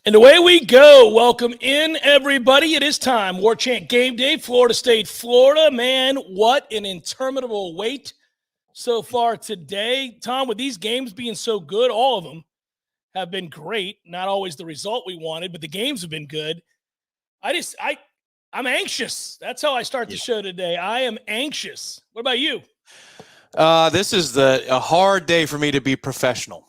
And away we go. Welcome in, everybody. It is time. Warchant Gameday, Florida State, Florida. Man, what an interminable wait so far today. Tom, with these games being so good, all of them have been great. Not always the result we wanted, but the games have been good. I'm anxious. That's how I start the show today. I am anxious. What about you? This is a hard day for me to be professional.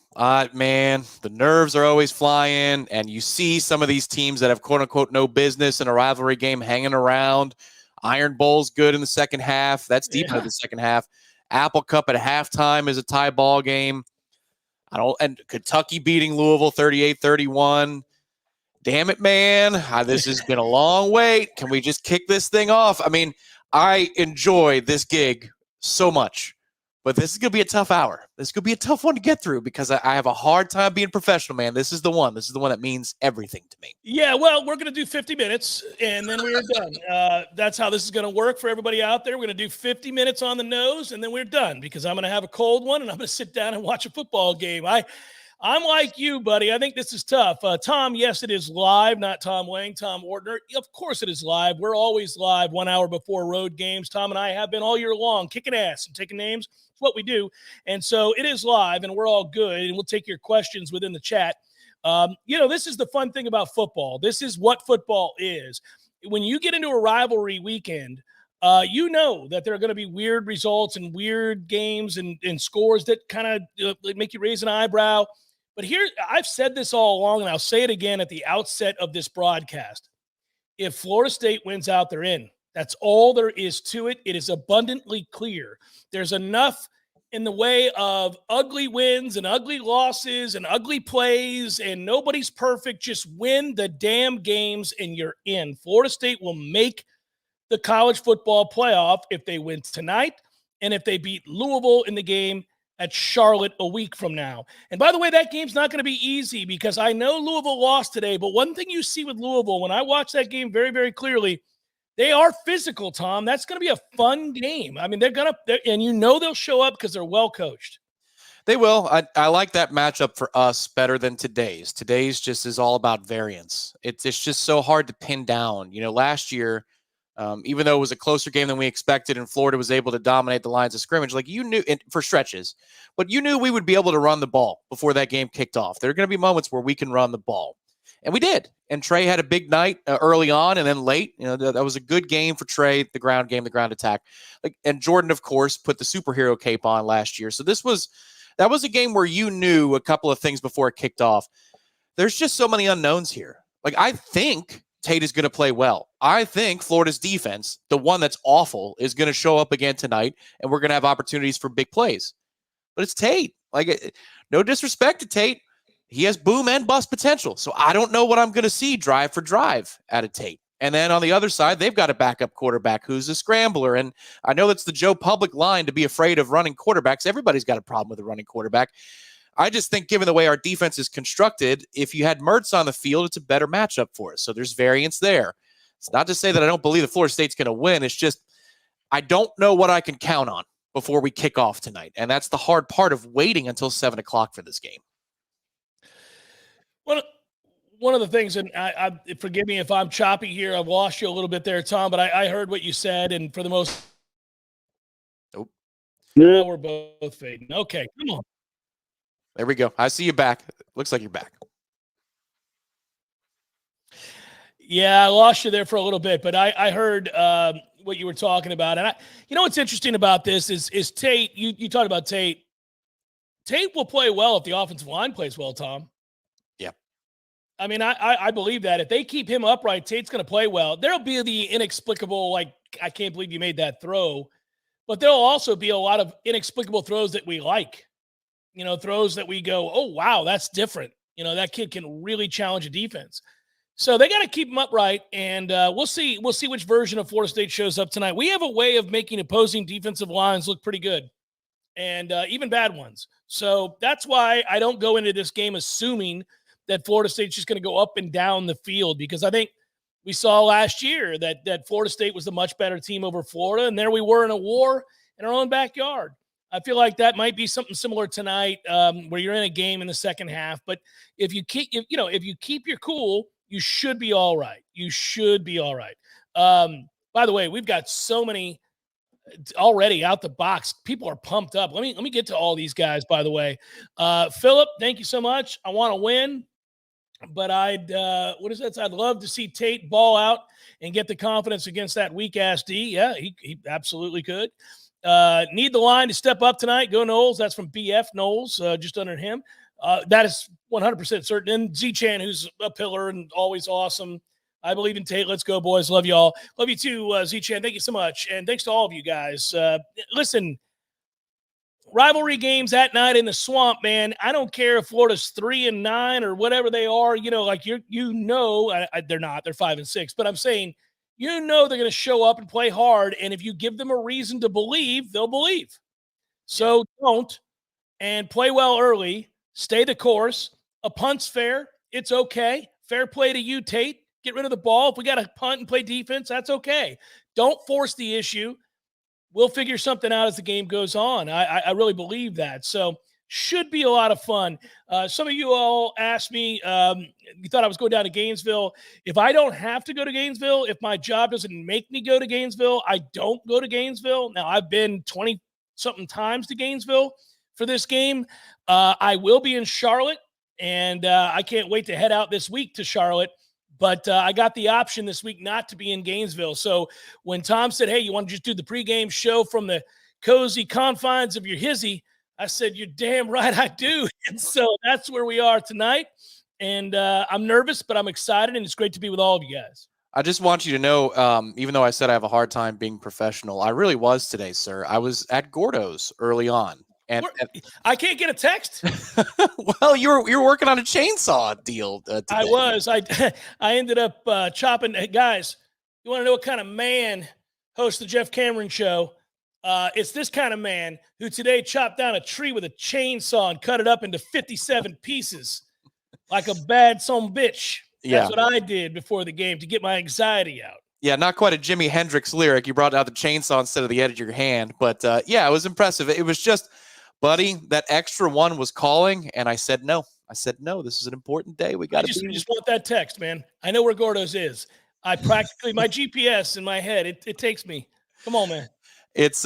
Man, the nerves are always flying, and you see some of these teams that have quote-unquote no business in a rivalry game hanging around. Iron Bowl's good in the second half. That's deep into the second half. Apple Cup at halftime is a tie ball game. And Kentucky beating Louisville 38-31. Damn it, man. This has been a long wait. Can we just kick this thing off? I mean, I enjoy this gig so much. But this is going to be a tough hour. This is going to be a tough one to get through because I have a hard time being professional, man. This is the one. This is the one that means everything to me. Yeah, well, we're going to do 50 minutes, and then we're done. That's how this is going to work for everybody out there. We're going to do 50 minutes on the nose, and then we're done because I'm going to have a cold one, and I'm going to sit down and watch a football game. I'm like you, buddy. I think this is tough. Tom, yes, it is live, not Tom Lang, Tom Ortner. Of course it is live. We're always live 1 hour before road games. Tom and I have been all year long kicking ass and taking names. It's what we do. And so it is live, and we're all good, and we'll take your questions within the chat. This is the fun thing about football. This is what football is. When you get into a rivalry weekend, you know that there are going to be weird results and weird games and scores that kind of make you raise an eyebrow. But here, I've said this all along, and I'll say it again at the outset of this broadcast. If Florida State wins out, they're in. That's all there is to it. It is abundantly clear. There's enough in the way of ugly wins and ugly losses and ugly plays, and nobody's perfect. Just win the damn games, and you're in. Florida State will make the college football playoff if they win tonight and if they beat Louisville in the game at Charlotte a week from now. And by the way, that game's not going to be easy because I know Louisville lost today, but one thing you see with Louisville, when I watch that game very, very clearly, they are physical, Tom. That's going to be a fun game. I mean, and you know they'll show up because they're well coached. They will. I like that matchup for us better than today's. Today's just is all about variance. It's just so hard to pin down. Last year, even though it was a closer game than we expected and Florida was able to dominate the lines of scrimmage, like you knew for stretches, but you knew we would be able to run the ball before that game kicked off. There are going to be moments where we can run the ball. And we did. And Trey had a big night early on and then late. That was a good game for Trey, the ground game, the ground attack. And Jordan, of course, put the superhero cape on last year. So that was a game where you knew a couple of things before it kicked off. There's just so many unknowns here. I think Tate is going to play well. I think Florida's defense, the one that's awful, is going to show up again tonight, and we're going to have opportunities for big plays. But it's Tate. No disrespect to Tate. He has boom and bust potential. So I don't know what I'm going to see drive for drive out of Tate. And then on the other side, they've got a backup quarterback who's a scrambler. And I know that's the Joe Public line to be afraid of running quarterbacks. Everybody's got a problem with a running quarterback. I just think given the way our defense is constructed, if you had Mertz on the field, it's a better matchup for us. So there's variance there. It's not to say that I don't believe that Florida State's going to win. It's just I don't know what I can count on before we kick off tonight. And that's the hard part of waiting until 7 o'clock for this game. One of the things, and I forgive me if I'm choppy here, I've lost you a little bit there, Tom, but I heard what you said, and for the most nope. Now we're both fading. Okay, come on. There we go. I see you back. Looks like you're back. Yeah, I lost you there for a little bit, but I heard what you were talking about. And what's interesting about this is Tate, you talked about Tate. Tate will play well if the offensive line plays well, Tom. Yeah. I mean, I believe that. If they keep him upright, Tate's going to play well. There'll be the inexplicable, I can't believe you made that throw. But there'll also be a lot of inexplicable throws that we like. Throws that we go, oh, wow, that's different. That kid can really challenge a defense. So they got to keep him upright, and we'll see. We'll see which version of Florida State shows up tonight. We have a way of making opposing defensive lines look pretty good, and even bad ones. So that's why I don't go into this game assuming that Florida State's just going to go up and down the field, because I think we saw last year that Florida State was the much better team over Florida, and there we were in a war in our own backyard. I feel like that might be something similar tonight, where you're in a game in the second half. But if you keep your cool, you should be all right. You should be all right. By the way, we've got so many already out the box. People are pumped up. Let me get to all these guys, by the way. Philip, thank you so much. I want to win, but I'd love to see Tate ball out and get the confidence against that weak ass D. Yeah, he absolutely could. Need the line to step up tonight. Go Noles. That's from BF Noles, just under him. That is 100% certain. And Z-Chan, who's a pillar and always awesome. I believe in Tate. Let's go, boys. Love you all. Love you too, Z-Chan. Thank you so much. And thanks to all of you guys. Listen, rivalry games at night in the swamp, man. I don't care if Florida's 3-9 or whatever they are. Like they're not. They're 5-6. But I'm saying, they're going to show up and play hard. And if you give them a reason to believe, they'll believe. So don't. And play well early. Stay the course. A punt's fair. It's okay. Fair play to you, Tate. Get rid of the ball. If we got to punt and play defense, that's okay. Don't force the issue. We'll figure something out as the game goes on. I really believe that. So should be a lot of fun. Some of you all asked me, you thought I was going down to Gainesville. If I don't have to go to Gainesville, if my job doesn't make me go to Gainesville, I don't go to Gainesville. Now, I've been 20-something times to Gainesville for this game. I will be in Charlotte, and I can't wait to head out this week to Charlotte. But I got the option this week not to be in Gainesville. So when Tom said, hey, you want to just do the pregame show from the cozy confines of your hizzy, I said, you're damn right I do. And so that's where we are tonight. And I'm nervous, but I'm excited, and it's great to be with all of you guys. I just want you to know, even though I said I have a hard time being professional, I really was today, sir. I was at Gordo's early on. And I can't get a text. Well, you're working on a chainsaw deal. Today. I was. I ended up chopping. Hey, guys, you want to know what kind of man hosts the Jeff Cameron show? It's this kind of man who today chopped down a tree with a chainsaw and cut it up into 57 pieces like a bad son bitch. That's what I did before the game to get my anxiety out. Yeah, not quite a Jimi Hendrix lyric. You brought out the chainsaw instead of the edge of your hand. But, it was impressive. It was just... Buddy, that extra one was calling, and I said no. This is an important day. We got to just want that text, man. I know where Gordo's is. I practically, my GPS in my head, it takes me. Come on, man. It's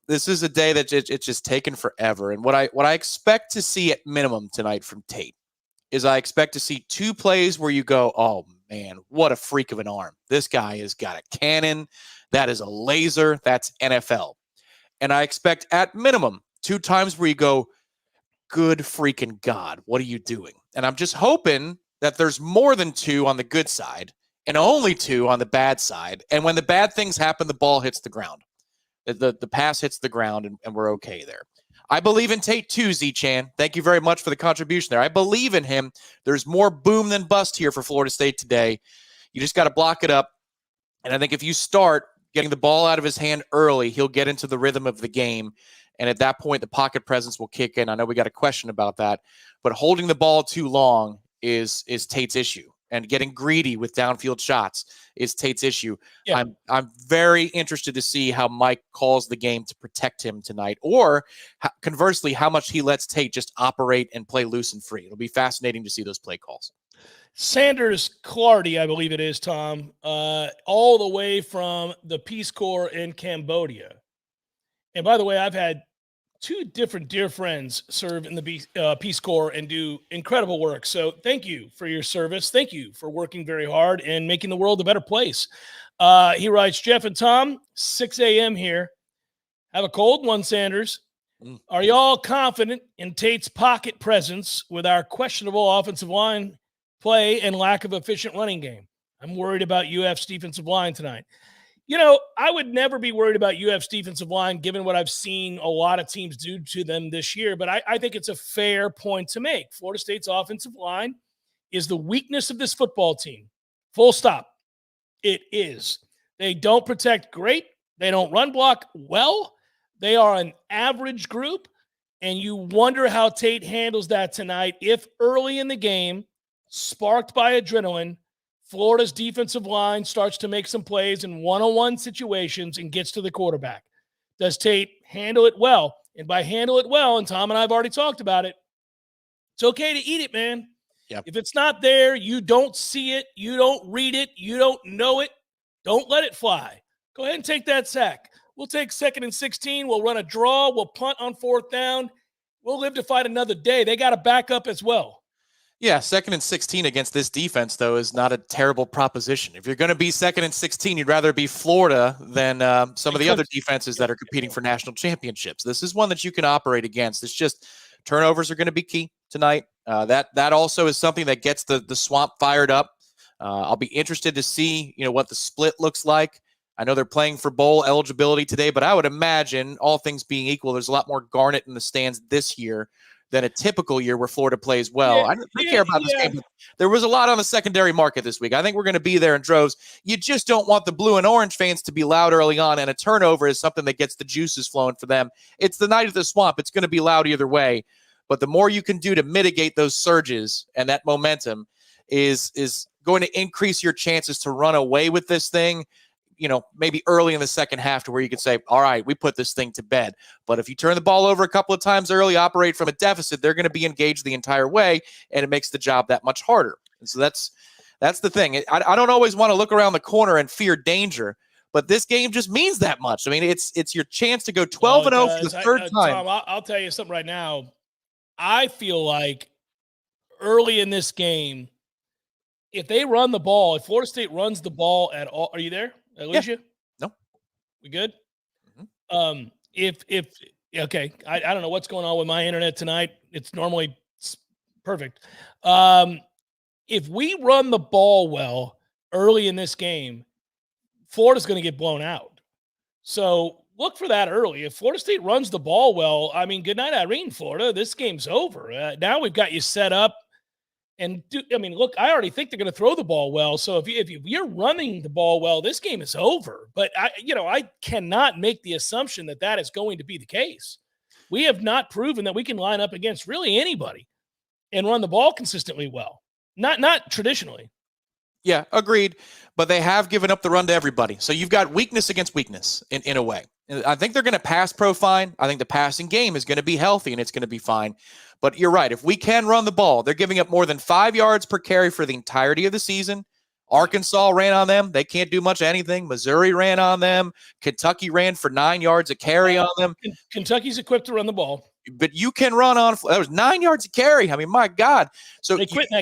this is a day that it's just taken forever. And what I expect to see at minimum tonight from Tate is I expect to see 2 plays where you go, oh man, what a freak of an arm. This guy has got a cannon. That is a laser. That's NFL. And I expect at minimum 2 times where you go, good freaking God, what are you doing? And I'm just hoping that there's more than 2 on the good side and only 2 on the bad side. And when the bad things happen, the ball hits the ground. The pass hits the ground, and we're okay there. I believe in Tate too, Z-Chan. Thank you very much for the contribution there. I believe in him. There's more boom than bust here for Florida State today. You just got to block it up. And I think if you start getting the ball out of his hand early, he'll get into the rhythm of the game. And at that point, the pocket presence will kick in. I know we got a question about that, but holding the ball too long is Tate's issue. And getting greedy with downfield shots is Tate's issue. Yeah. I'm very interested to see how Mike calls the game to protect him tonight, or conversely, how much he lets Tate just operate and play loose and free. It'll be fascinating to see those play calls. Sanders Clardy, I believe it is, Tom, all the way from the Peace Corps in Cambodia. And by the way, I've had 2 different dear friends serve in the Peace Corps and do incredible work. So thank you for your service. Thank you for working very hard and making the world a better place. He writes, Jeff and Tom, 6 a.m. here. Have a cold one, Sanders. Are y'all confident in Tate's pocket presence with our questionable offensive line play and lack of efficient running game? I'm worried about UF's defensive line tonight. I would never be worried about UF's defensive line given what I've seen a lot of teams do to them this year, but I think it's a fair point to make. Florida State's offensive line is the weakness of this football team. Full stop. It is. They don't protect great. They don't run block well. They are an average group, and you wonder how Tate handles that tonight if early in the game, sparked by adrenaline, Florida's defensive line starts to make some plays in one-on-one situations and gets to the quarterback. Does Tate handle it well? And by handle it well, and Tom and I have already talked about it, it's okay to eat it, man. Yep. If it's not there, you don't see it, you don't read it, you don't know it, don't let it fly. Go ahead and take that sack. We'll take 2nd and 16. We'll run a draw. We'll punt on 4th down. We'll live to fight another day. They got to back up as well. Yeah, 2nd and 16 against this defense, though, is not a terrible proposition. If you're going to be 2nd and 16, you'd rather be Florida than some of the other defenses that are competing for national championships. This is one that you can operate against. It's just turnovers are going to be key tonight. That also is something that gets the swamp fired up. I'll be interested to see, what the split looks like. I know they're playing for bowl eligibility today, but I would imagine, all things being equal, there's a lot more Garnet in the stands this year than a typical year where Florida plays well. I don't care about this game. But there was a lot on the secondary market this week. I think we're going to be there in droves. You just don't want the blue and orange fans to be loud early on, and a turnover is something that gets the juices flowing for them. It's the night of the swamp. It's going to be loud either way. But the more you can do to mitigate those surges and that momentum is going to increase your chances to run away with this thing, maybe early in the second half, to where you could say, all right, we put this thing to bed. But if you turn the ball over a couple of times early, operate from a deficit, they're going to be engaged the entire way, and it makes the job that much harder. And so that's the thing. I don't always want to look around the corner and fear danger, but this game just means that much. I mean, it's your chance to go 12-0 for the third time. Tom, I'll tell you something right now. I feel like early in this game, if they run the ball, if Florida State runs the ball at all, are you there? Did I lose you? No. We good? Mm-hmm. Okay. I don't know what's going on with my internet tonight. It's normally perfect. If we run the ball well early in this game, Florida's going to get blown out. So look for that early. If Florida State runs the ball well, I mean, good night, Irene, Florida. This game's over. Now we've got you set up. And look, I already think they're going to throw the ball well. So if you're running the ball well, this game is over. But I cannot make the assumption that is going to be the case. We have not proven that we can line up against really anybody and run the ball consistently well. Not traditionally. Yeah, agreed. But they have given up the run to everybody. So you've got weakness against weakness in a way. I think they're going to pass pro fine. I think the passing game is going to be healthy and it's going to be fine. But you're right. If we can run the ball, they're giving up more than 5 yards per carry for the entirety of the season. Arkansas ran on them. They can't do much of anything. Missouri ran on them. Kentucky ran for 9 yards a carry on them. Kentucky's equipped to run the ball. But you can run on. That was 9 yards a carry. I mean, my God. So they quit in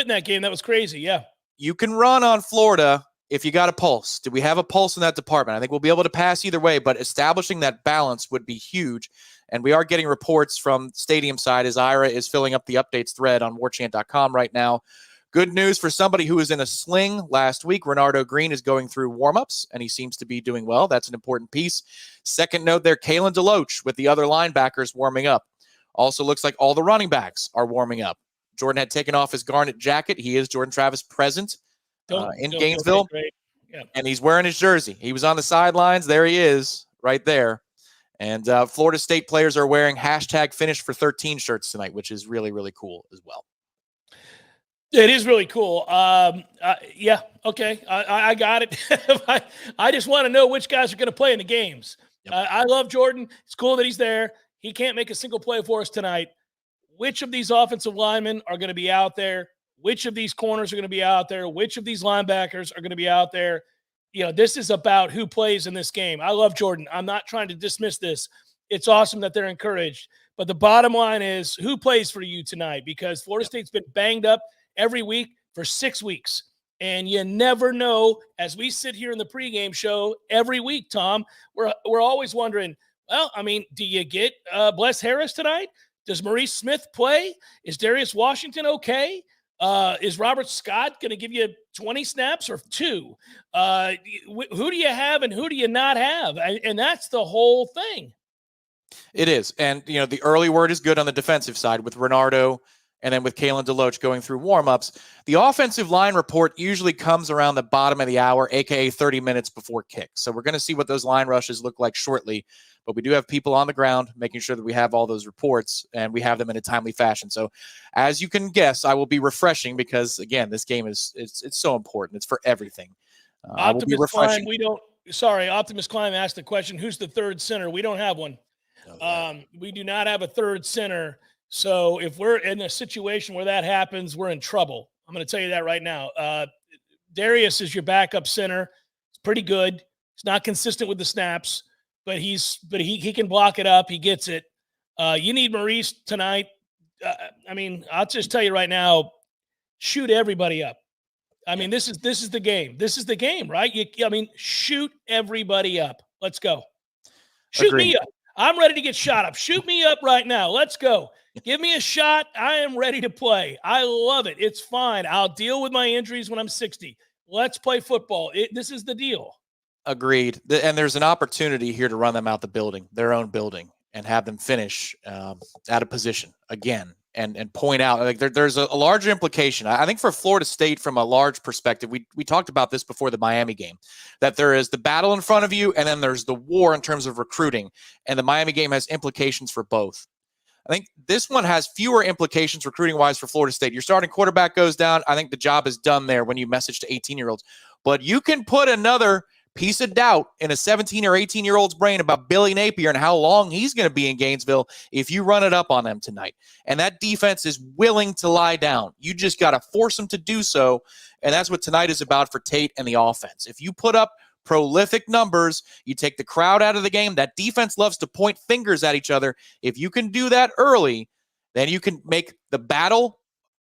that game. That was crazy. Yeah. You can run on Florida if you got a pulse. Do we have a pulse in that department? I think we'll be able to pass either way, but establishing that balance would be huge. And we are getting reports from stadium side as Ira is filling up the updates thread on warchant.com right now. Good news for somebody who was in a sling last week. Renardo Green is going through warmups, and he seems to be doing well. That's an important piece. Second note there, Kalen DeLoach with the other linebackers warming up. Also looks like all the running backs are warming up. Jordan had taken off his Garnet jacket. He is Jordan Travis present in Gainesville, yeah. And he's wearing his jersey. He was on the sidelines. There he is right there. And Florida State players are wearing #FinishFor13 shirts tonight, which is really, really cool as well. It is really cool. Yeah, okay. I got it. I just want to know which guys are going to play in the games. Yep. I love Jordan. It's cool that he's there. He can't make a single play for us tonight. Which of these offensive linemen are going to be out there? Which of these corners are going to be out there? Which of these linebackers are going to be out there? This is about who plays in this game. I love Jordan. I'm not trying to dismiss this. It's awesome that they're encouraged. But the bottom line is who plays for you tonight? Because Florida State's been banged up every week for 6 weeks. And you never know, as we sit here in the pregame show every week, Tom, we're always wondering, well, do you get Bless Harris tonight? Does Maurice Smith play? Is Darius Washington okay? Is Robert Scott going to give you 20 snaps or 2? Who do you have and who do you not have? And that's the whole thing. It is. And, the early word is good on the defensive side with Renardo and then with Kalen DeLoach going through warmups. The offensive line report usually comes around the bottom of the hour, a.k.a. 30 minutes before kick. So we're going to see what those line rushes look like shortly. But we do have people on the ground making sure that we have all those reports and we have them in a timely fashion. So as you can guess, I will be refreshing because, again, this game it's so important. It's for everything. I will be refreshing. Optimus Climb asked the question, who's the third center? We don't have one. Oh, yeah. We do not have a third center. So if we're in a situation where that happens, we're in trouble. I'm going to tell you that right now. Darius is your backup center. It's pretty good. He's not consistent with the snaps, but he can block it up. He gets it. You need Maurice tonight. I'll just tell you right now, shoot everybody up. This is the game. This is the game, right? Shoot everybody up. Let's go. Shoot Agreed. me up. I'm ready to get shot up. Shoot me up right now. Let's go. Give me a shot. I am ready to play. I love it. It's fine. I'll deal with my injuries when I'm 60. Let's play football. This is the deal. Agreed. And there's an opportunity here to run them out the building, their own building, and have them finish out of position again and point out like there's a larger implication. I think for Florida State, from a large perspective, we talked about this before the Miami game, that there is the battle in front of you and then there's the war in terms of recruiting. And the Miami game has implications for both. I think this one has fewer implications recruiting-wise for Florida State. Your starting quarterback goes down. I think the job is done there when you message to 18-year-olds. But you can put another piece of doubt in a 17 or 18-year-old's brain about Billy Napier and how long he's going to be in Gainesville if you run it up on them tonight. And that defense is willing to lie down. You just got to force them to do so, and that's what tonight is about for Tate and the offense. If you put up prolific numbers, you take the crowd out of the game. That defense loves to point fingers at each other. If you can do that early, then you can make the battle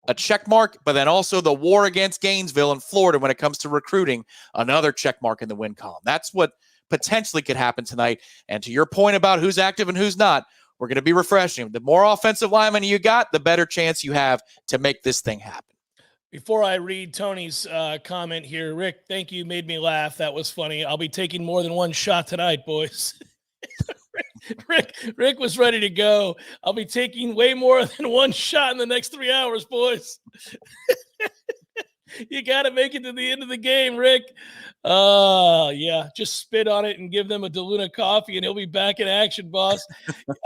a check mark, but then also the war against Gainesville and Florida when it comes to recruiting, another check mark in the win column. That's what potentially could happen tonight. And to your point about who's active and who's not, we're going to be refreshing. The more offensive linemen you got, the better chance you have to make this thing happen. Before I read Tony's comment here, Rick, thank you. Made me laugh. That was funny. I'll be taking more than one shot tonight, boys. Rick was ready to go. I'll be taking way more than one shot in the next 3 hours, boys. You got to make it to the end of the game, Rick. Yeah, just spit on it and give them a DeLuna coffee, and he'll be back in action, boss.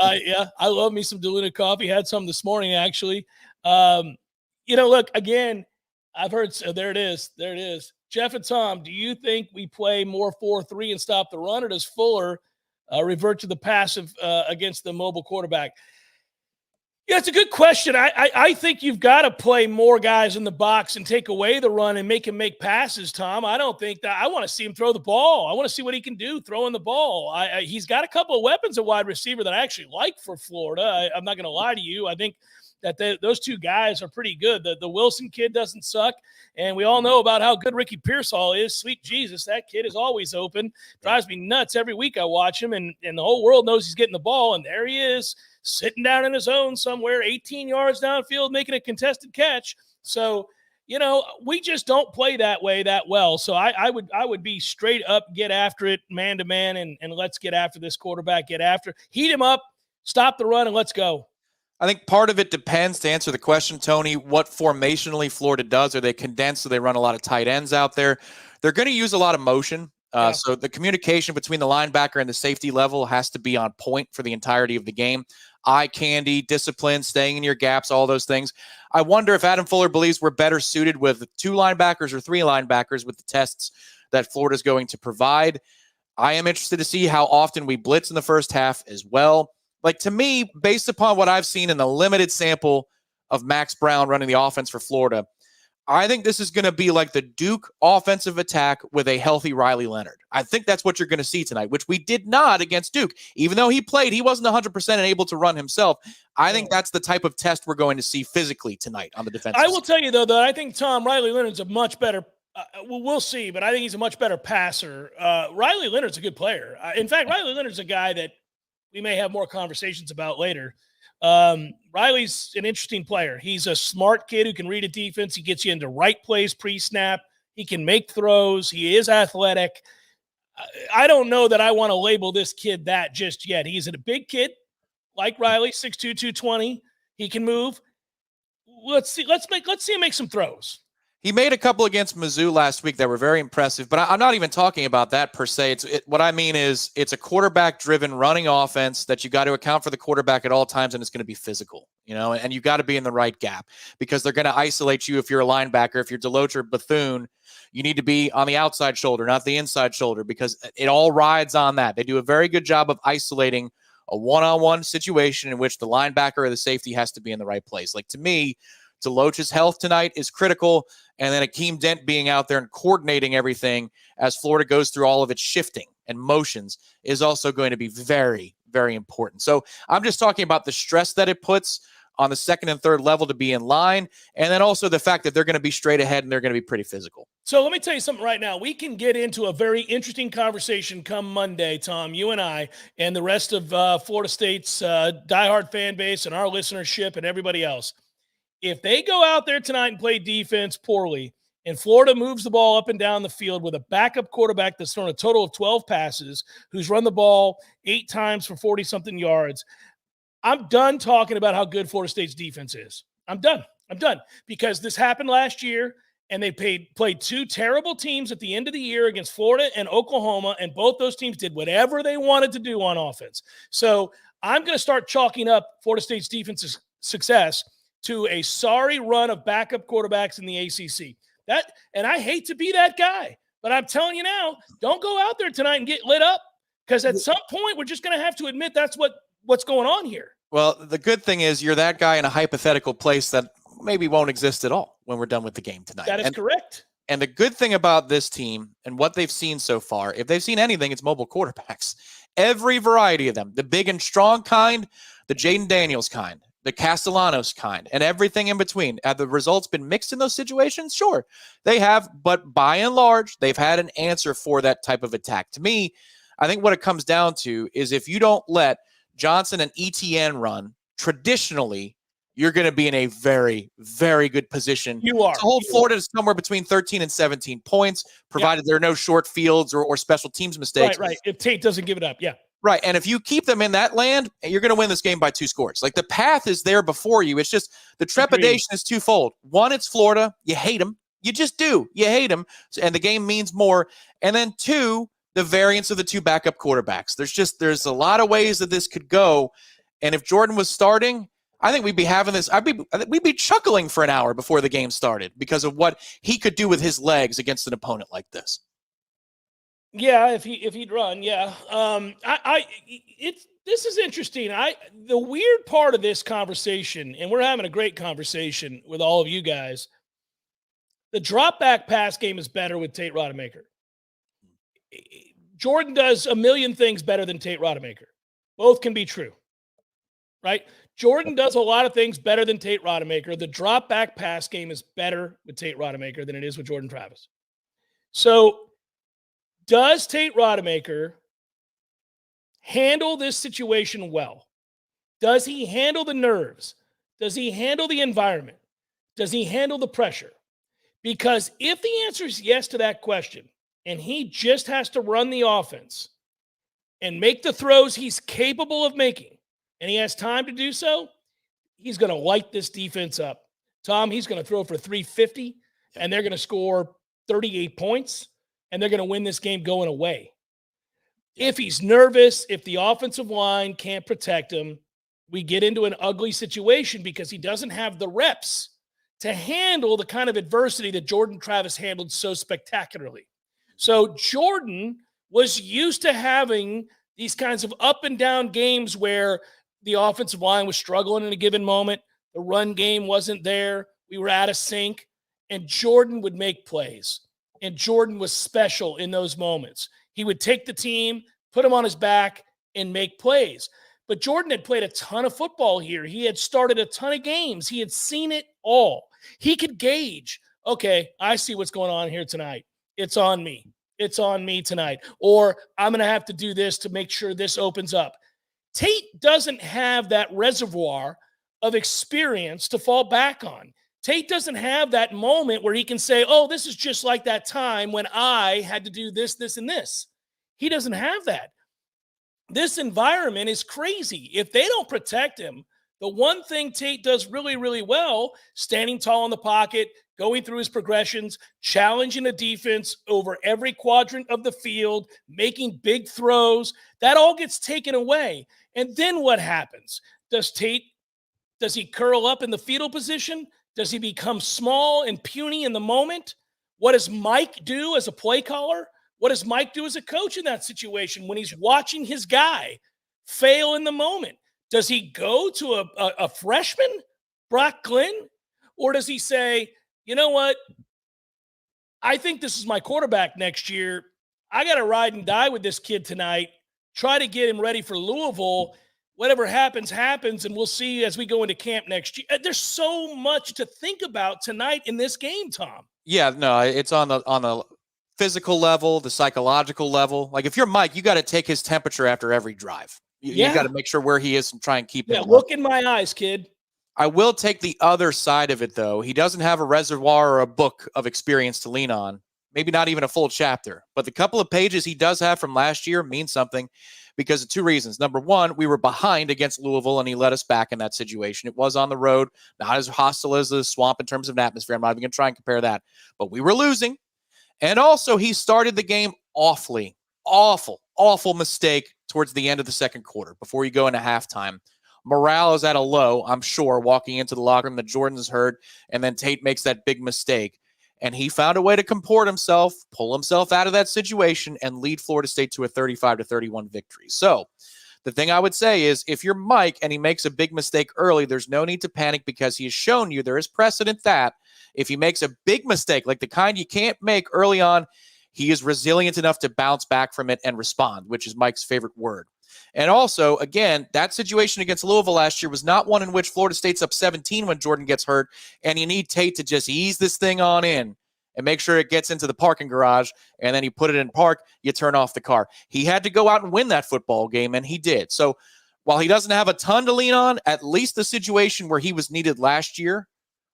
Yeah, I love me some DeLuna coffee. Had some this morning, actually. Look, again, I've heard, so there it is. There it is. Jeff and Tom, do you think we play more 4-3 and stop the run, or does Fuller revert to the passive against the mobile quarterback? Yeah, it's a good question. I think you've got to play more guys in the box and take away the run and make him make passes, Tom. I don't think that – I want to see him throw the ball. I want to see what he can do throwing the ball. He's got a couple of weapons at wide receiver that I actually like for Florida. I'm not going to lie to you. I think that those two guys are pretty good. The Wilson kid doesn't suck, and we all know about how good Ricky Pearsall is. Sweet Jesus, that kid is always open. Drives me nuts every week I watch him, and the whole world knows he's getting the ball, and there he is, sitting down in his zone somewhere, 18 yards downfield, making a contested catch. So, we just don't play that way that well. So I would be straight up, get after it, man-to-man, and let's get after this quarterback, get after. Heat him up, stop the run, and let's go. I think part of it depends, to answer the question, Tony, what formationally Florida does. Are they condensed, so they run a lot of tight ends out there? They're going to use a lot of motion. So the communication between the linebacker and the safety level has to be on point for the entirety of the game. Eye candy, discipline, staying in your gaps, all those things. I wonder if Adam Fuller believes we're better suited with 2 linebackers or 3 linebackers with the tests that Florida's going to provide. I am interested to see how often we blitz in the first half as well. Like, to me, based upon what I've seen in the limited sample of Max Brown running the offense for Florida, I think this is going to be like the Duke offensive attack with a healthy Riley Leonard. I think that's what you're going to see tonight, which we did not against Duke. Even though he played, he wasn't 100% and able to run himself. I think that's the type of test we're going to see physically tonight on the defensive side. I will tell you, though, that I think Riley Leonard's a much better we'll see, but I think he's a much better passer. Riley Leonard's a good player. In fact, Riley Leonard's a guy that we may have more conversations about later. Riley's an interesting player. He's a smart kid who can read a defense. He gets you into right plays pre-snap. He can make throws. He is athletic. I don't know that I want to label this kid that just yet. He's a big kid like Riley, 6'2", 220. He can move. Let's see him make some throws. He made a couple against Mizzou last week that were very impressive, but I'm not even talking about that per se. What I mean is it's a quarterback-driven running offense that you got to account for the quarterback at all times, and it's going to be physical, and you got to be in the right gap because they're going to isolate you if you're a linebacker. If you're Deloach or Bethune, you need to be on the outside shoulder, not the inside shoulder, because it all rides on that. They do a very good job of isolating a one-on-one situation in which the linebacker or the safety has to be in the right place. Like, to me, Deloach's health tonight is critical, and then Akeem Dent being out there and coordinating everything as Florida goes through all of its shifting and motions is also going to be very, very important. So I'm just talking about the stress that it puts on the second and third level to be in line, and then also the fact that they're going to be straight ahead and they're going to be pretty physical. So let me tell you something right now. We can get into a very interesting conversation come Monday, Tom, you and I, and the rest of Florida State's diehard fan base and our listenership and everybody else. If they go out there tonight and play defense poorly, and Florida moves the ball up and down the field with a backup quarterback that's thrown a total of 12 passes, who's run the ball 8 times for 40-something yards, I'm done talking about how good Florida State's defense is. I'm done. Because this happened last year, and they played 2 terrible teams at the end of the year against Florida and Oklahoma, and both those teams did whatever they wanted to do on offense. So I'm going to start chalking up Florida State's defense's success to a sorry run of backup quarterbacks in the ACC. And I hate to be that guy, but I'm telling you now, don't go out there tonight and get lit up, because at some point we're just going to have to admit that's what's going on here. Well, the good thing is you're that guy in a hypothetical place that maybe won't exist at all when we're done with the game tonight. That is correct. And the good thing about this team and what they've seen so far, if they've seen anything, it's mobile quarterbacks. Every variety of them, the big and strong kind, the Jaden Daniels kind, the Castellanos kind, and everything in between. Have the results been mixed in those situations? Sure, they have, but by and large, they've had an answer for that type of attack. To me, I think what it comes down to is if you don't let Johnson and ETN run, traditionally, you're going to be in a very, very good position to hold Florida to somewhere between 13 and 17 points, provided there are no short fields or special teams mistakes. Right. If Tate doesn't give it up, yeah. Right, and if you keep them in that land, you're going to win this game by 2 scores. Like, the path is there before you. It's just the trepidation is twofold. One, it's Florida. You hate them. You just do. You hate them, and the game means more. And then 2, the variance of the 2 backup quarterbacks. There's a lot of ways that this could go, and if Jordan was starting, I think we'd be having this. We'd be chuckling for an hour before the game started because of what he could do with his legs against an opponent like this. Yeah, if he'd run, yeah. This is interesting. The weird part of this conversation, and we're having a great conversation with all of you guys. The drop back pass game is better with Tate Rodemaker. Jordan does a million things better than Tate Rodemaker. Both can be true, right? Jordan does a lot of things better than Tate Rodemaker. The drop back pass game is better with Tate Rodemaker than it is with Jordan Travis. So, does Tate Rodemaker handle this situation well? Does he handle the nerves? Does he handle the environment? Does he handle the pressure? Because if the answer is yes to that question, and he just has to run the offense and make the throws he's capable of making, and he has time to do so, he's going to light this defense up. Tom, he's going to throw for 350, and they're going to score 38 points. And they're going to win this game going away. If he's nervous, if the offensive line can't protect him, we get into an ugly situation because he doesn't have the reps to handle the kind of adversity that Jordan Travis handled so spectacularly. So Jordan was used to having these kinds of up and down games where the offensive line was struggling in a given moment. The run game wasn't there. We were out of sync. And Jordan would make plays. And Jordan was special in those moments. He would take the team, put him on his back, and make plays. But Jordan had played a ton of football here. He had started a ton of games. He had seen it all. He could gauge, okay, I see what's going on here tonight. It's on me. It's on me tonight. Or I'm going to have to do this to make sure this opens up. Tate doesn't have that reservoir of experience to fall back on. Tate doesn't have that moment where he can say, oh, this is just like that time when I had to do this, this, and this. He doesn't have that. This environment is crazy. If they don't protect him, the one thing Tate does really, really well, standing tall in the pocket, going through his progressions, challenging the defense over every quadrant of the field, making big throws, that all gets taken away. And then what happens? Does he curl up in the fetal position? Does he become small and puny in the moment? What does Mike do as a play caller? What does Mike do as a coach in that situation when he's watching his guy fail in the moment? Does he go to a freshman, Brock Glenn? Or does he say, you know what? I think this is my quarterback next year. I got to ride and die with this kid tonight, try to get him ready for Louisville. Whatever happens, happens, and we'll see as we go into camp next year. There's so much to think about tonight in this game, Tom. Yeah, no, it's on the physical level, the psychological level. Like if you're Mike, you got to take his temperature after every drive. You got to make sure where he is and try and keep him. Look in my eyes, kid. I will take the other side of it, though. He doesn't have a reservoir or a book of experience to lean on. Maybe not even a full chapter. But the couple of pages he does have from last year means something because of two reasons. Number one, we were behind against Louisville, and he let us back in that situation. It was on the road, not as hostile as the Swamp in terms of an atmosphere. I'm not even going to try and compare that. But we were losing. And also, he started the game awful mistake towards the end of the second quarter before you go into halftime. Morale is at a low, I'm sure, walking into the locker room that Jordan's heard, and then Tate makes that big mistake. And he found a way to comport himself, pull himself out of that situation, and lead Florida State to a 35-31 victory. So the thing I would say is if you're Mike and he makes a big mistake early, there's no need to panic because he has shown you there is precedent that if he makes a big mistake, like the kind you can't make early on, he is resilient enough to bounce back from it and respond, which is Mike's favorite word. And also, again, that situation against Louisville last year was not one in which Florida State's up 17 when Jordan gets hurt, and you need Tate to just ease this thing on in and make sure it gets into the parking garage, and then you put it in park, you turn off the car. He had to go out and win that football game, and he did. So while he doesn't have a ton to lean on, at least the situation where he was needed last year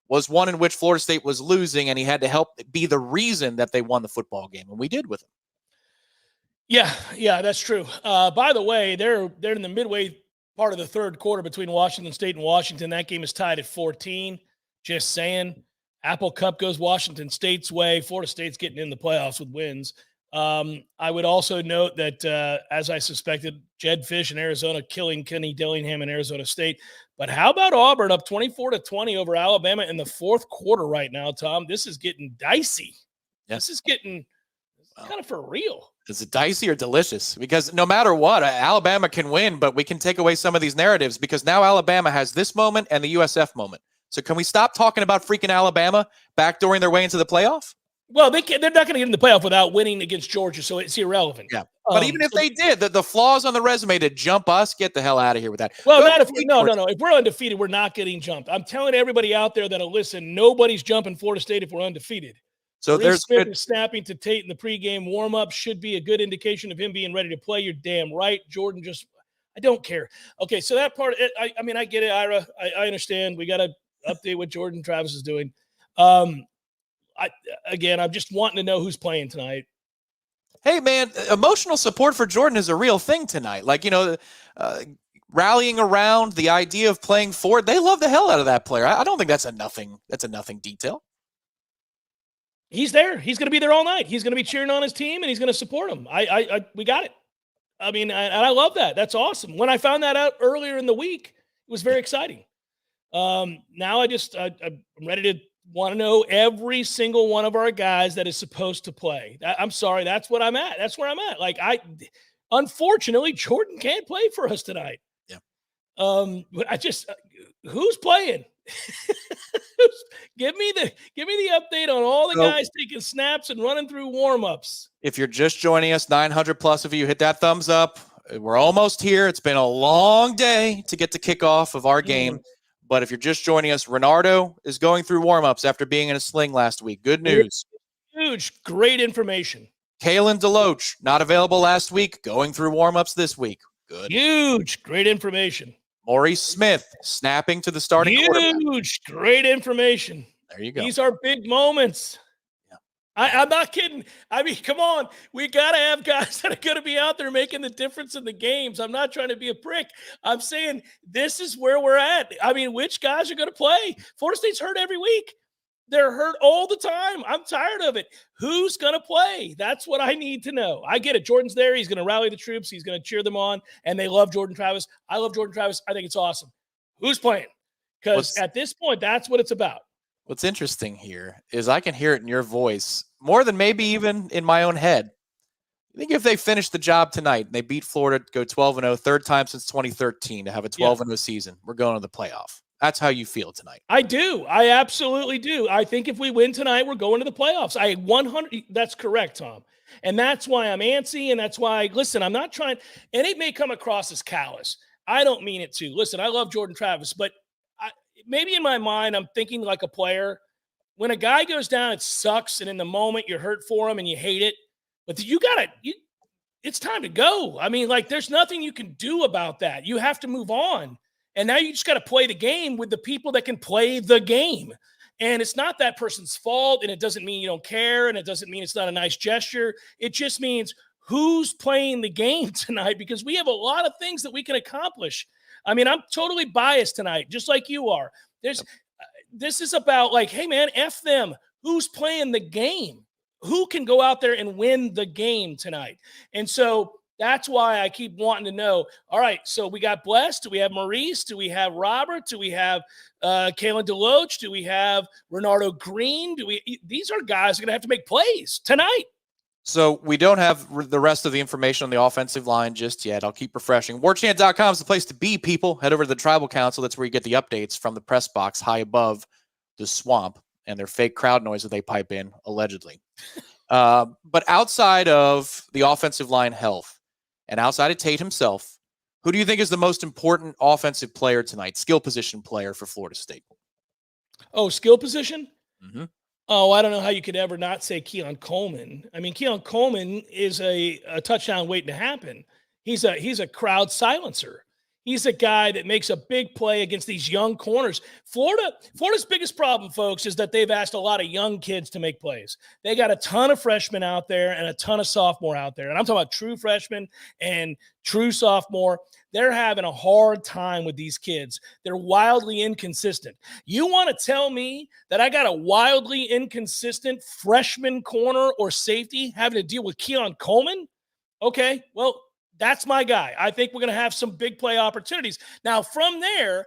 was one in which Florida State was losing, and he had to help be the reason that they won the football game, and we did with him. Yeah, that's true. By the way, they're in the midway part of the third quarter between Washington State and Washington. That game is tied at 14. Just saying. Apple Cup goes Washington State's way. Florida State's getting in the playoffs with wins. I would also note that, as I suspected, Jed Fish in Arizona killing Kenny Dillingham in Arizona State. But how about Auburn up 24-20 over Alabama in the fourth quarter right now, Tom? This is getting dicey. Yes. This is getting kind of for real. Is it dicey or delicious? Because no matter what, Alabama can win, but we can take away some of these narratives because now Alabama has this moment and the USF moment. So can we stop talking about freaking Alabama backdooring their way into the playoff? Well, they're not going to get in the playoff without winning against Georgia, so it's irrelevant. Yeah, but even if they did, the flaws on the resume to jump us, get the hell out of here with that. Well, not if no. If we're undefeated, we're not getting jumped. I'm telling everybody out there that'll listen, nobody's jumping Florida State if we're undefeated. So there's snapping to Tate in the pregame warm-up should be a good indication of him being ready to play. You're damn right. Jordan I don't care. Okay, so that part, I mean, I get it, Ira. I understand. We got to update what Jordan Travis is doing. I'm just wanting to know who's playing tonight. Hey, man, emotional support for Jordan is a real thing tonight. Like, rallying around the idea of playing forward. They love the hell out of that player. I don't think that's a nothing detail. He's there. He's going to be there all night. He's going to be cheering on his team, and he's going to support him. We got it. I mean, and I love that. That's awesome. When I found that out earlier in the week, it was very exciting. Now I'm ready to want to know every single one of our guys that is supposed to play. I'm sorry. That's what I'm at. That's where I'm at. Unfortunately, Jordan can't play for us tonight. Yeah. Who's playing? Give me the update on all the guys taking snaps and running through warm-ups. If you're just joining us, 900 plus of you, hit that thumbs up. We're almost here. It's been a long day to get the kickoff of our game. But if you're just joining us, Renardo is going through warm-ups after being in a sling last week. Good news. Huge, great information. Kalen DeLoach, not available last week, going through warm-ups this week. Good. Huge, great information. Maurice Smith, snapping to the starting quarterback. Huge, great information. There you go. These are big moments. Yeah. I'm not kidding. I mean, come on. We got to have guys that are going to be out there making the difference in the games. I'm not trying to be a prick. I'm saying this is where we're at. I mean, which guys are going to play? Florida State's hurt every week. They're hurt all the time. I'm tired of it. Who's going to play? That's what I need to know. I get it. Jordan's there. He's going to rally the troops. He's going to cheer them on, and they love Jordan Travis. I love Jordan Travis. I think it's awesome. Who's playing? Because at this point, that's what it's about. What's interesting here is I can hear it in your voice more than maybe even in my own head. I think if they finish the job tonight and they beat Florida, go 12-0, third time since 2013 to have a 12-0 season, we're going to the playoff. That's how you feel tonight. I do. I absolutely do. I think if we win tonight, we're going to the playoffs. That's correct, Tom. And that's why I'm antsy. And that's why, listen, I'm not trying, and it may come across as callous. I don't mean it to. Listen, I love Jordan Travis, but maybe in my mind, I'm thinking like a player. When a guy goes down, it sucks. And in the moment, you're hurt for him and you hate it. But it's time to go. I mean, like, there's nothing you can do about that. You have to move on. And now you just got to play the game with the people that can play the game. And it's not that person's fault. And it doesn't mean you don't care. And it doesn't mean it's not a nice gesture. It just means who's playing the game tonight, because we have a lot of things that we can accomplish. I mean, I'm totally biased tonight, just like you are. This is about like, hey, man, F them. Who's playing the game? Who can go out there and win the game tonight? And so that's why I keep wanting to know, all right, so we got Bless. Do we have Maurice? Do we have Robert? Do we have Kalen DeLoach? Do we have Renardo Green? These are guys who are going to have to make plays tonight. So we don't have the rest of the information on the offensive line just yet. I'll keep refreshing. Warchant.com is the place to be, people. Head over to the Tribal Council. That's where you get the updates from the press box high above the swamp and their fake crowd noise that they pipe in, allegedly. But outside of the offensive line health and outside of Tate himself, who do you think is the most important offensive player tonight, skill position player for Florida State? Oh, skill position? Mm-hmm. Oh, I don't know how you could ever not say Keon Coleman. I mean, Keon Coleman is a touchdown waiting to happen. He's a crowd silencer. He's a guy that makes a big play against these young corners. Florida's biggest problem, folks, is that they've asked a lot of young kids to make plays. They got a ton of freshmen out there and a ton of sophomore out there. And I'm talking about true freshmen and true sophomore. They're having a hard time with these kids. They're wildly inconsistent. You want to tell me that I got a wildly inconsistent freshman corner or safety having to deal with Keon Coleman? Okay, well, that's my guy. I think we're going to have some big play opportunities. Now, from there,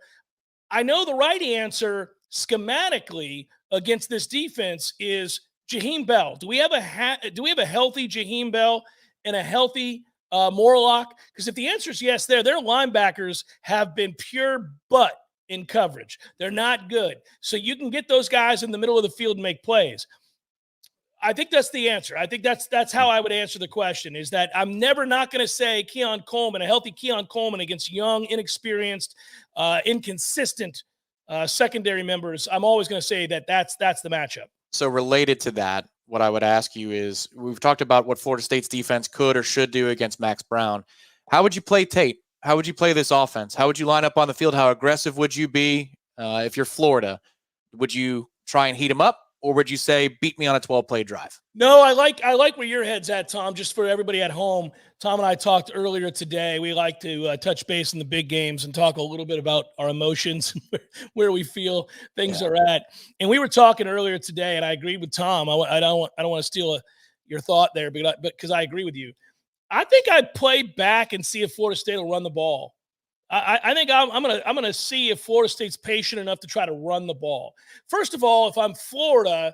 I know the right answer schematically against this defense is Jaheim Bell. Do we have a healthy Jaheim Bell and a healthy Morlock? Because if the answer is yes, their linebackers have been pure butt in coverage. They're not good. So you can get those guys in the middle of the field and make plays. I think that's the answer. I think that's how I would answer the question, is that I'm never not going to say Keon Coleman, a healthy Keon Coleman against young, inexperienced, inconsistent secondary members. I'm always going to say that's the matchup. So related to that, what I would ask you is, we've talked about what Florida State's defense could or should do against Max Brown. How would you play Tate? How would you play this offense? How would you line up on the field? How aggressive would you be if you're Florida? Would you try and heat him up? Or would you say, beat me on a 12-play drive? No, I like where your head's at, Tom. Just for everybody at home, Tom and I talked earlier today. We like to touch base in the big games and talk a little bit about our emotions, where we feel things are at. And we were talking earlier today, and I agreed with Tom. I don't want to steal your thought there, but because I agree with you. I think I'd play back and see if Florida State will run the ball. I think I'm gonna see if Florida State's patient enough to try to run the ball. First of all, if I'm Florida,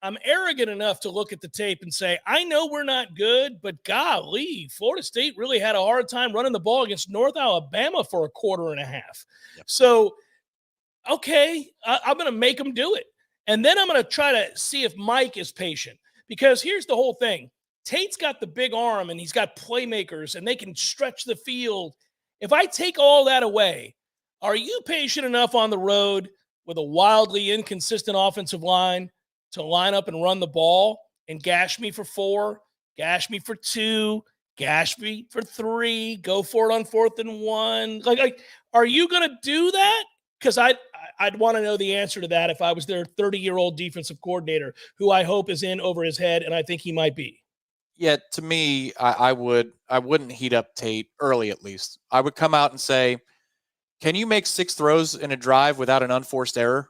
I'm arrogant enough to look at the tape and say, I know we're not good, but golly, Florida State really had a hard time running the ball against North Alabama for a quarter and a half. Yep. So, okay, I'm gonna make them do it, and then I'm gonna try to see if Mike is patient, because here's the whole thing: Tate's got the big arm and he's got playmakers, and they can stretch the field. If I take all that away, are you patient enough on the road with a wildly inconsistent offensive line to line up and run the ball and gash me for 4, gash me for 2, gash me for 3, go for it on 4th and 1? Like, are you going to do that? Because I'd want to know the answer to that if I was their 30-year-old defensive coordinator, who I hope is in over his head, and I think he might be. Yeah, to me, I wouldn't heat up Tate early, at least. I would come out and say, can you make 6 throws in a drive without an unforced error?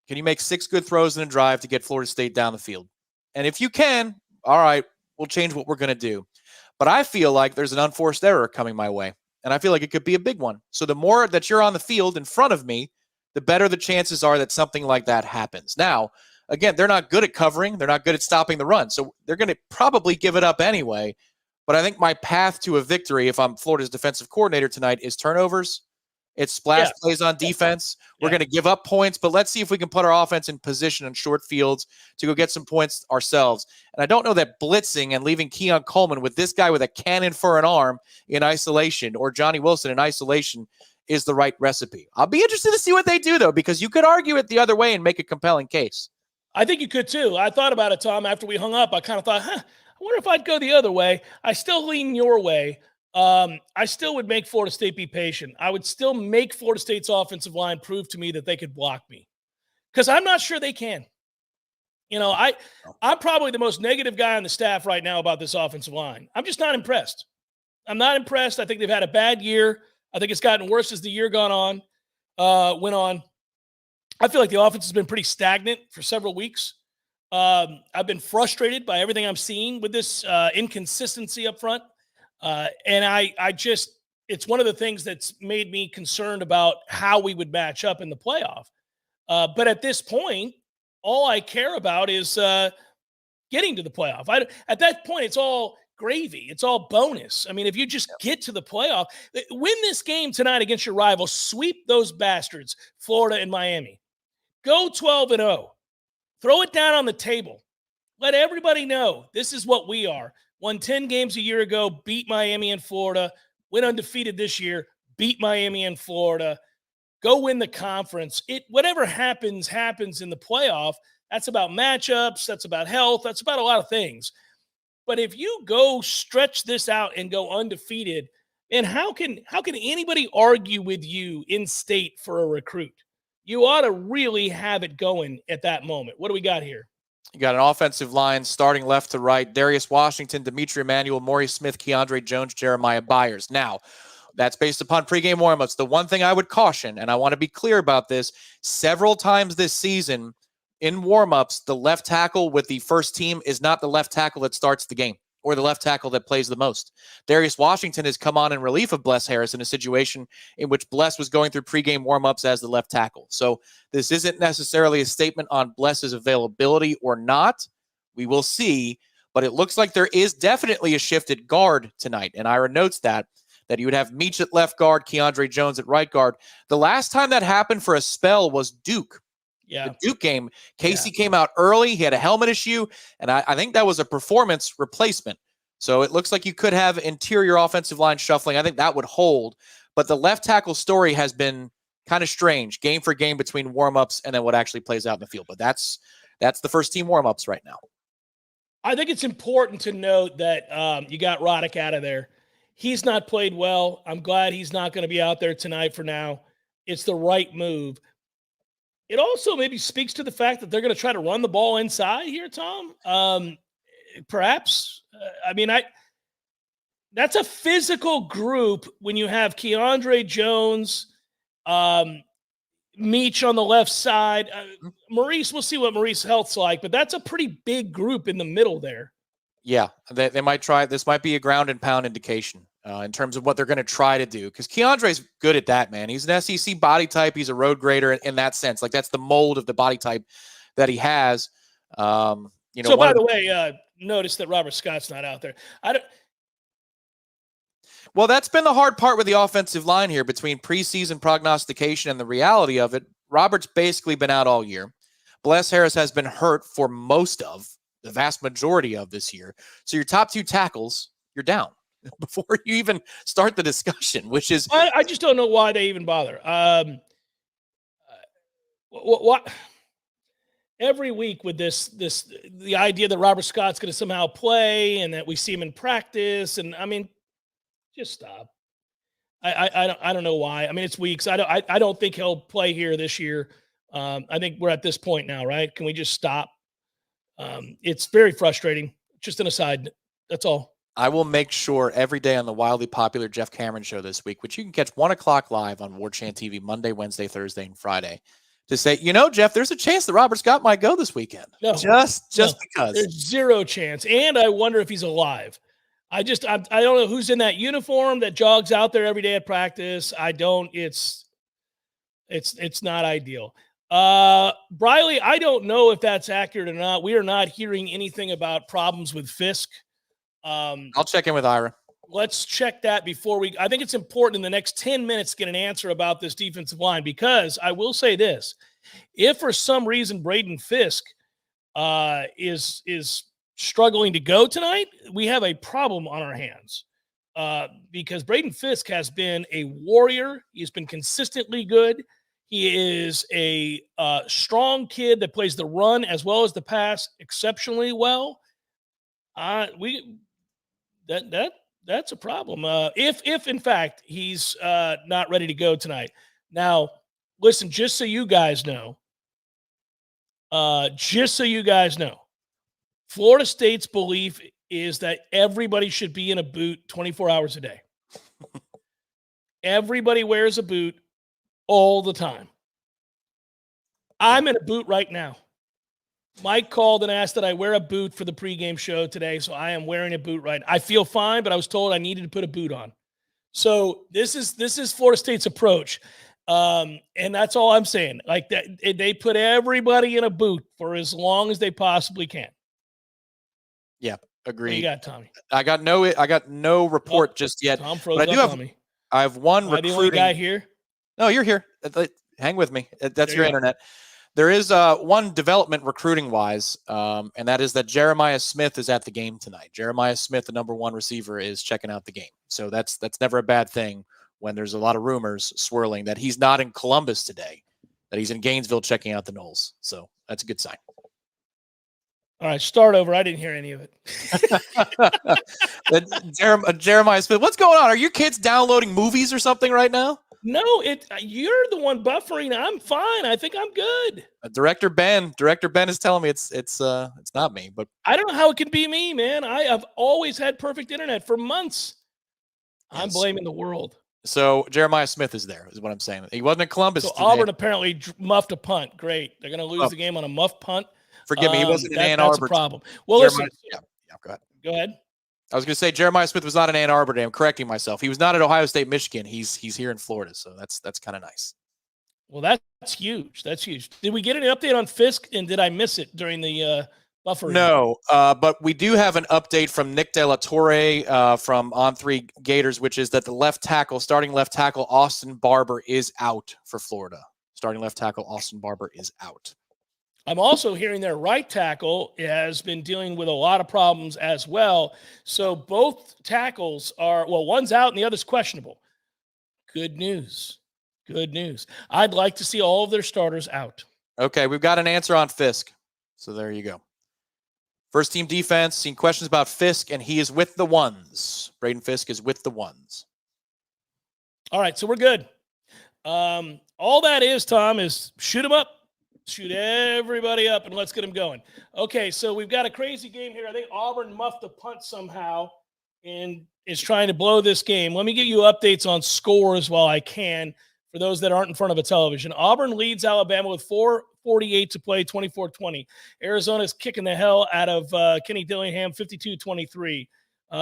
Can you make 6 good throws in a drive to get Florida State down the field? And if you can, all right, we'll change what we're going to do. But I feel like there's an unforced error coming my way, and I feel like it could be a big one. So the more that you're on the field in front of me, the better the chances are that something like that happens. Now, again, they're not good at covering. They're not good at stopping the run. So they're going to probably give it up anyway. But I think my path to a victory, if I'm Florida's defensive coordinator tonight, is turnovers. It's splash plays on defense. We're going to give up points, but let's see if we can put our offense in position on short fields to go get some points ourselves. And I don't know that blitzing and leaving Keon Coleman with this guy with a cannon for an arm in isolation, or Johnny Wilson in isolation, is the right recipe. I'll be interested to see what they do, though, because you could argue it the other way and make a compelling case. I think you could too. I thought about it, Tom, after we hung up. I kind of thought, I wonder if I'd go the other way. I still lean your way. I still would make Florida State be patient. I would still make Florida State's offensive line prove to me that they could block me, because I'm not sure they can. I'm probably the most negative guy on the staff right now about this offensive line. I'm just not impressed. I'm not impressed. I think they've had a bad year. I think it's gotten worse as the year went on. I feel like the offense has been pretty stagnant for several weeks. I've been frustrated by everything I'm seeing with this inconsistency up front. And it's one of the things that's made me concerned about how we would match up in the playoff. But at this point, all I care about is getting to the playoff. At that point, it's all gravy. It's all bonus. I mean, if you just get to the playoff, win this game tonight against your rival, sweep those bastards, Florida and Miami. Go 12-0. Throw it down on the table. Let everybody know this is what we are. Won 10 games a year ago, beat Miami and Florida, went undefeated this year, beat Miami and Florida. Go win the conference. Whatever happens in the playoff. That's about matchups. That's about health. That's about a lot of things. But if you go stretch this out and go undefeated, and how can anybody argue with you in state for a recruit? You ought to really have it going at that moment. What do we got here? You got an offensive line starting left to right: Darius Washington, Dimitri Emmanuel, Maurice Smith, Keandre Jones, Jeremiah Byers. Now, that's based upon pregame warmups. The one thing I would caution, and I want to be clear about this, several times this season in warmups, the left tackle with the first team is not the left tackle that starts the game or the left tackle that plays the most. Darius Washington has come on in relief of Bless Harris in a situation in which Bless was going through pregame warmups as the left tackle. So this isn't necessarily a statement on Bless's availability or not. We will see, but it looks like there is definitely a shift at guard tonight. And Ira notes that you would have Meach at left guard, Keandre Jones at right guard. The last time that happened for a spell was Duke. Yeah. The Duke game, Casey came out early. He had a helmet issue, and I think that was a performance replacement. So it looks like you could have interior offensive line shuffling. I think that would hold. But the left tackle story has been kind of strange, game for game between warmups and then what actually plays out in the field. But that's the first team warmups right now. I think it's important to note that you got Roddick out of there. He's not played well. I'm glad he's not going to be out there tonight for now. It's the right move. It also maybe speaks to the fact that they're going to try to run the ball inside here, Tom. Perhaps. That's a physical group when you have Keandre Jones, Meach on the left side. Maurice, we'll see what Maurice's health's like, but that's a pretty big group in the middle there. Yeah, they might try. This might be a ground and pound indication in terms of what they're going to try to do. Because Keandre's good at that, man. He's an SEC body type. He's a road grader in that sense. Like, that's the mold of the body type that he has. So, by the way, notice that Robert Scott's not out there. Well, that's been the hard part with the offensive line here between preseason prognostication and the reality of it. Robert's basically been out all year. Bless Harris has been hurt for the vast majority of this year. So your top two tackles, you're down before you even start the discussion, which is... I just don't know why they even bother. What every week with the idea that Robert Scott's going to somehow play and that we see him in practice, and just stop. I don't know why. It's weeks. I don't think he'll play here this year. I think we're at this point now, right? Can we just stop? It's very frustrating. Just an aside. That's all. I will make sure every day on the wildly popular Jeff Cameron show this week, which you can catch 1:00 live on Warchant TV Monday, Wednesday, Thursday, and Friday, to say, Jeff, there's a chance that Robert Scott might go this weekend. No, just because. There's zero chance. And I wonder if he's alive. I don't know who's in that uniform that jogs out there every day at practice. It's not ideal. Briley, I don't know if that's accurate or not. We are not hearing anything about problems with Fisk. I'll check in with Ira. Let's check that before I think it's important in the next 10 minutes to get an answer about this defensive line, because I will say this. If for some reason Braden Fisk is struggling to go tonight, we have a problem on our hands, because Braden Fisk has been a warrior. He's been consistently good. He is a strong kid that plays the run as well as the pass exceptionally well. That's a problem. If in fact he's not ready to go tonight. Now, listen, just so you guys know, Florida State's belief is that everybody should be in a boot 24 hours a day. Everybody wears a boot all the time. I'm in a boot right now. Mike called and asked that I wear a boot for the pregame show today, so I am wearing a boot right now. I feel fine, but I was told I needed to put a boot on. So this is Florida State's approach, and that's all I'm saying. Like that, they put everybody in a boot for as long as they possibly can. Yeah, agreed. What you got, Tommy? I got no report just yet. Tom froze but up on me. I have one recruiting. The only guy here? No, you're here. Hang with me. That's your internet. There is one development recruiting-wise, and that is that Jeremiah Smith is at the game tonight. Jeremiah Smith, the number 1 receiver, is checking out the game. So that's never a bad thing when there's a lot of rumors swirling that he's not in Columbus today, that he's in Gainesville checking out the Noles. So that's a good sign. All right, start over. I didn't hear any of it. Jeremiah Smith, what's going on? Are your kids downloading movies or something right now? No, you're the one buffering. I'm fine. I think I'm good. Director Ben is telling me it's not me, but I don't know how it can be me, man. I have always had perfect internet for months. Yes. I'm blaming the world. So Jeremiah Smith is there, is what I'm saying. He wasn't in Columbus. So today. Auburn apparently muffed a punt. Great. They're going to lose the game on a muffed punt. Forgive me. He wasn't in Ann Arbor. That's a problem. Well, listen. Yeah, go ahead. Go ahead. I was going to say Jeremiah Smith was not in Ann Arbor today. I'm correcting myself. He was not at Ohio State, Michigan. He's here in Florida, so that's kind of nice. Well, that's huge. That's huge. Did we get an update on Fisk, and did I miss it during the buffering? No, but we do have an update from Nick De La Torre from On3 Gators, which is that the starting left tackle, Austin Barber is out for Florida. Starting left tackle, Austin Barber is out. I'm also hearing their right tackle has been dealing with a lot of problems as well. So both tackles one's out and the other's questionable. Good news. Good news. I'd like to see all of their starters out. Okay, we've got an answer on Fisk. So there you go. First team defense, seen questions about Fisk, and he is with the ones. Braden Fisk is with the ones. All right, so we're good. All that is, Tom, is shoot them up. Shoot everybody up and let's get them going. Okay, so we've got a crazy game here. I think Auburn muffed a punt somehow and is trying to blow this game. Let me give you updates on scores while I can for those that aren't in front of a television. Auburn leads Alabama with 4:48 to play, 24-20. Arizona's kicking the hell out of Kenny Dillingham, 52-23.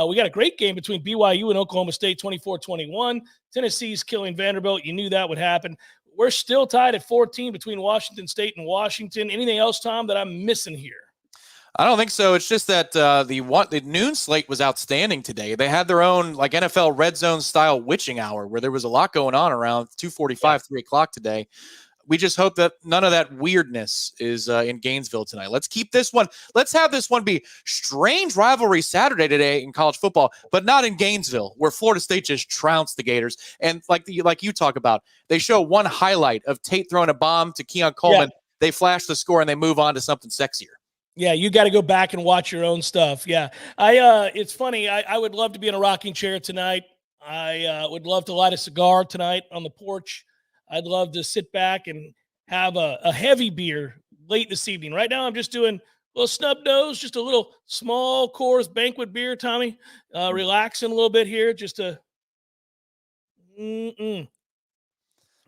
We got a great game between BYU and Oklahoma State, 24-21. Tennessee's killing Vanderbilt. You knew that would happen. We're still tied at 14 between Washington State and Washington. Anything else, Tom, that I'm missing here? I don't think so. It's just that the noon slate was outstanding today. They had their own like NFL red zone style witching hour where there was a lot going on around 2:45, 3 o'clock today. We just hope that none of that weirdness is in Gainesville tonight. Let's keep this one. Let's have this one be strange rivalry Saturday today in college football, but not in Gainesville, where Florida State just trounced the Gators. And like you talk about, they show one highlight of Tate throwing a bomb to Keon Coleman. Yeah. They flash the score and they move on to something sexier. Yeah, you got to go back and watch your own stuff. Yeah, it's funny. I would love to be in a rocking chair tonight. I would love to light a cigar tonight on the porch. I'd love to sit back and have a heavy beer late this evening. Right now, I'm just doing a little snub nose, just a little small Coors banquet beer, Tommy. Relaxing a little bit here, just to.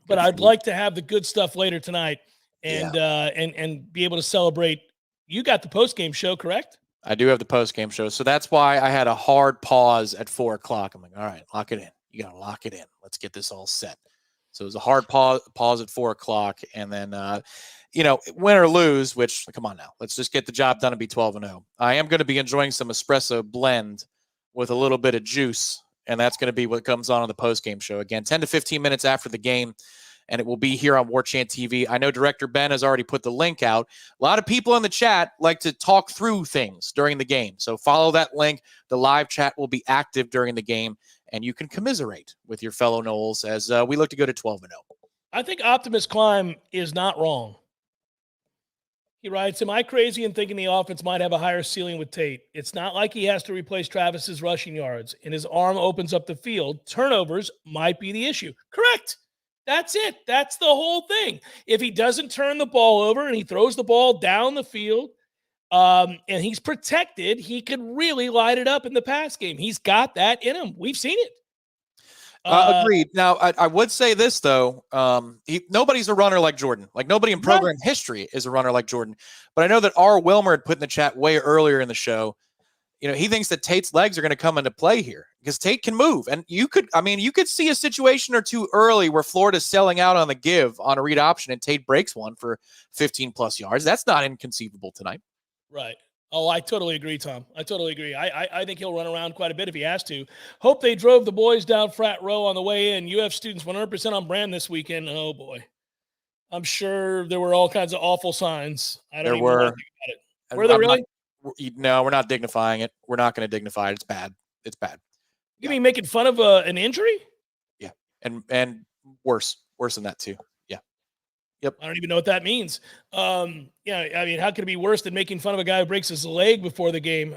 But I'd like to have the good stuff later tonight, and and be able to celebrate. You got the postgame show, correct? I do have the postgame show, so that's why I had a hard pause at 4 o'clock. I'm like, all right, lock it in. You got to lock it in. Let's get this all set. So it was a hard pause at 4 o'clock, and then, win or lose, which, come on now, let's just get the job done and be 12-0. I am going to be enjoying some espresso blend with a little bit of juice, and that's going to be what comes on the postgame show. Again, 10 to 15 minutes after the game, and it will be here on Warchant TV. I know Director Ben has already put the link out. A lot of people in the chat like to talk through things during the game, so follow that link. The live chat will be active during the game, and you can commiserate with your fellow Noles as we look to go to 12-0. I think Optimus Climb is not wrong. He writes, am I crazy in thinking the offense might have a higher ceiling with Tate? It's not like he has to replace Travis's rushing yards, and his arm opens up the field. Turnovers might be the issue. Correct. That's it. That's the whole thing. If he doesn't turn the ball over and he throws the ball down the field and he's protected, he could really light it up in the pass game. He's got that in him. We've seen it. Agreed. Now, I would say this, though. Nobody's a runner like Jordan. Like, nobody in program history is a runner like Jordan. But I know that R. Wilmer had put in the chat way earlier in the show, he thinks that Tate's legs are going to come into play here because Tate can move. And you could see a situation or two early where Florida's selling out on the give on a read option and Tate breaks one for 15-plus yards. That's not inconceivable tonight. Right. Oh, I totally agree, Tom. I totally agree. I think he'll run around quite a bit if he has to. Hope they drove the boys down frat row on the way in. UF students 100% on brand this weekend. Oh, boy. I'm sure there were all kinds of awful signs. There were. Were there really? No, we're not dignifying it. We're not going to dignify it. It's bad. It's bad. You mean making fun of an injury? Yeah. And worse than that, too. Yep. I don't even know what that means. How could it be worse than making fun of a guy who breaks his leg before the game?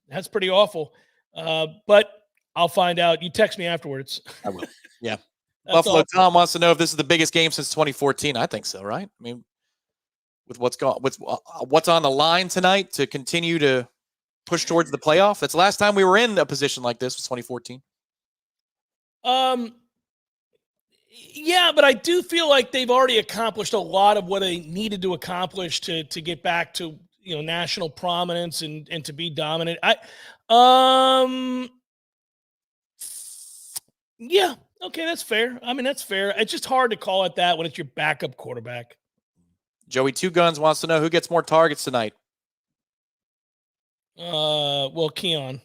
That's pretty awful. But I'll find out. You text me afterwards. I will. Yeah. Buffalo awesome. Tom wants to know if this is the biggest game since 2014. I think so, right? I mean, with what's on the line tonight to continue to push towards the playoff. That's the last time we were in a position like this was 2014. Yeah, but I do feel like they've already accomplished a lot of what they needed to accomplish to get back to national prominence and to be dominant. Yeah, okay, that's fair. I mean, that's fair. It's just hard to call it that when it's your backup quarterback. Joey Two Guns wants to know who gets more targets tonight. Well, Keon.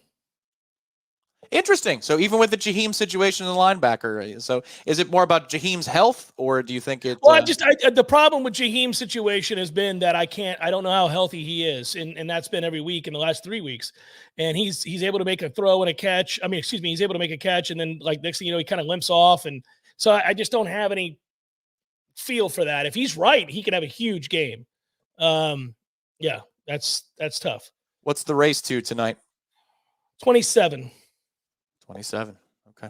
Interesting. So even with the Jaheim situation in the linebacker, so is it more about Jaheim's health, or do you think it? Well, the problem with Jaheim's situation has been that I don't know how healthy he is, and that's been every week in the last 3 weeks. And he's able to make a throw and a catch. He's able to make a catch, and then next thing you know, he kind of limps off, and so I just don't have any feel for that. If he's right, he could have a huge game. Yeah, that's tough. What's the race to tonight? 27. 27. Okay.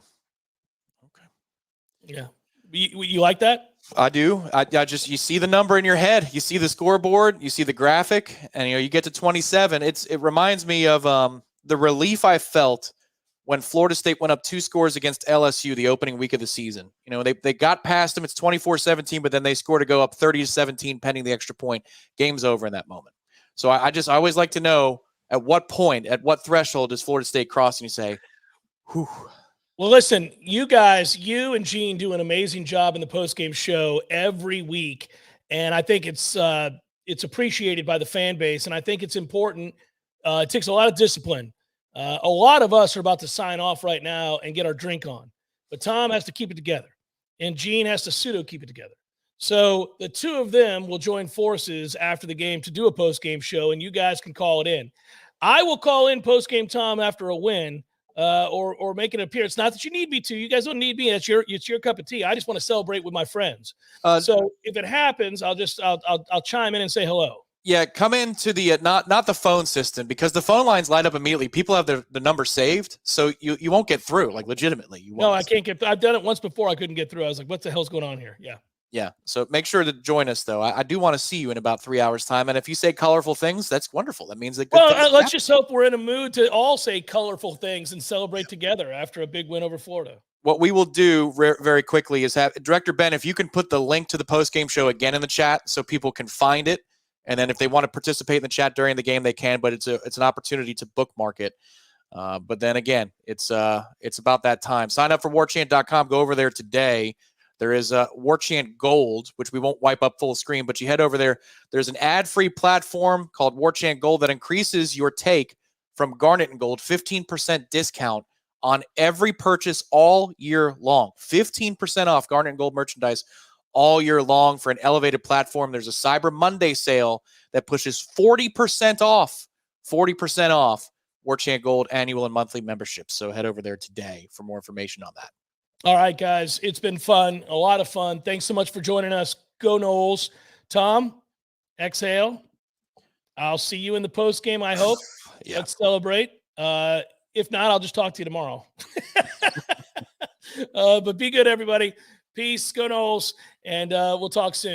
Yeah. You like that? I do. I just, you see the number in your head, you see the scoreboard, you see the graphic, and you get to 27. It reminds me of the relief I felt when Florida State went up 2 scores against LSU the opening week of the season. They got past them. It's 24-17, but then they scored to go up 30-17 pending the extra point. Game's over in that moment. So I always like to know at what point, at what threshold does Florida State cross and you say, whew. Well, listen, you guys, you and Gene do an amazing job in the postgame show every week, and I think it's appreciated by the fan base, and I think it's important. It takes a lot of discipline. A lot of us are about to sign off right now and get our drink on, but Tom has to keep it together, and Gene has to pseudo keep it together. So the two of them will join forces after the game to do a postgame show, and you guys can call it in. I will call in postgame Tom after a win. Or make an appearance. Not that you need me to. You guys don't need me. It's your cup of tea. I just want to celebrate with my friends. So if it happens, I'll chime in and say hello. Yeah, come into the not the phone system, because the phone lines light up immediately. People have the number saved, so you won't get through. Like, legitimately, you won't. No, I can't get. I've done it once before. I couldn't get through. I was like, "What the hell's going on here?" Yeah. Yeah. So make sure to join us, though. I do want to see you in about 3 hours' time. And if you say colorful things, that's wonderful. That means that good things let's just hope we're in a mood to all say colorful things and celebrate together after a big win over Florida. What we will do very quickly is have Director Ben, if you can put the link to the post-game show again in the chat so people can find it. And then if they want to participate in the chat during the game, they can. But it's an opportunity to bookmark it. But then again, it's about that time. Sign up for warchant.com. Go over there today. There is Warchant Gold, which we won't wipe up full screen, but you head over there. There's an ad-free platform called Warchant Gold that increases your take from Garnet and Gold, 15% discount on every purchase all year long. 15% off Garnet and Gold merchandise all year long for an elevated platform. There's a Cyber Monday sale that pushes 40% off. 40% off Warchant Gold annual and monthly memberships. So head over there today for more information on that. All right, guys. It's been fun. A lot of fun. Thanks so much for joining us. Go Noles. Tom, exhale. I'll see you in the post game, I hope. Yeah. Let's celebrate. If not, I'll just talk to you tomorrow. But be good, everybody. Peace. Go Noles. And we'll talk soon.